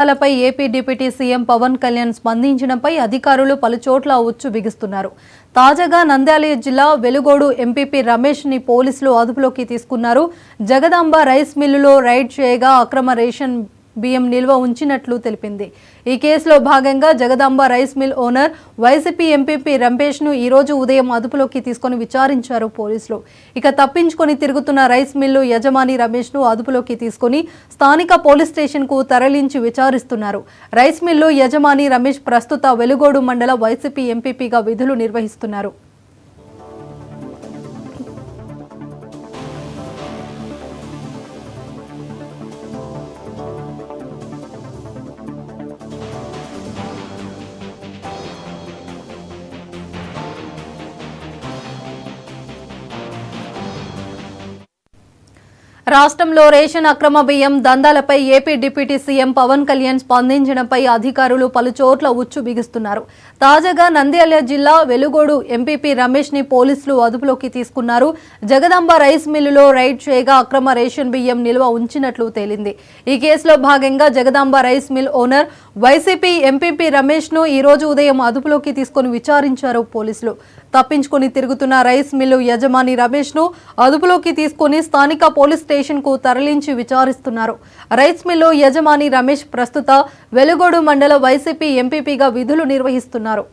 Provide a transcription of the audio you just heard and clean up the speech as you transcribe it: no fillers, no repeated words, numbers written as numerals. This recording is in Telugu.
లపై AP deputy CM Pawan Kalyan స్పందించడంపై అధికారులు పలుచోట్ల ఉచ్చు బిగిస్తున్నారు. తాజాగా నంద్యాల జిల్లా వెలుగోడు ఎంపీపీ రమేష్ ని పోలీసులు అదుపులోకి తీసుకున్నారు. జగదాంబ రైస్ మిల్లులో రైడ్ చేయగా అక్రమ రేషన్ బియ్యం నిల్వ ఉంచినట్లు తెలిపింది. ఈ కేసులో భాగంగా Jagadamba rice mill owner YCP MPP Ramesh ను ఈ రోజు ఉదయం అదుపులోకి తీసుకొని విచారించారు పోలీసులు. ఇక తప్పించుకొని తిరుగుతున్న రైస్ మిల్లు యజమాని రమేష్ ను అదుపులోకి తీసుకొని స్థానిక పోలీస్ స్టేషన్ కు తరలించి విచారిస్తున్నారు. రైస్ మిల్లు యజమాని రమేష్ ప్రస్తుత వెలుగోడు మండల వైసీపీ ఎంపీపీగా విధులు నిర్వహిస్తున్నారు. రాష్ట్రంలో రేషన్ అక్రమ బియ్యం దందాలపై AP deputy CM Pawan Kalyan స్పందించడంపై అధికారులు పలుచోట్ల ఉచ్చు బిగిస్తున్నారు. తాజాగా నంద్యాల జిల్లా వెలుగోడు ఎంపీపీ రమేష్ ని పోలీసులు అదుపులోకి తీసుకున్నారు. జగదాంబ రైస్ మిల్లులో రైడ్ చేయగా అక్రమ రేషన్ బియ్యం నిల్వ ఉంచినట్లు తేలింది. ఈ కేసులో భాగంగా Jagadamba rice mill owner YCP MPP Ramesh ను ఈ రోజు ఉదయం అదుపులోకి తీసుకుని విచారించారు పోలీసులు. తప్పించుకుని తిరుగుతున్న రైస్ మిల్లు యజమాని రమేష్ ను అదుపులోకి తీసుకుని స్థానిక పోలీస్ స్టేషన్ కు తరలించి విచారిస్తున్నారు. రైస్ మిల్లు యజమాని రమేష్ ప్రస్తుత వెలుగోడు మండల వైసీపీ ఎంపీపీగా విధులు నిర్వహిస్తున్నారు.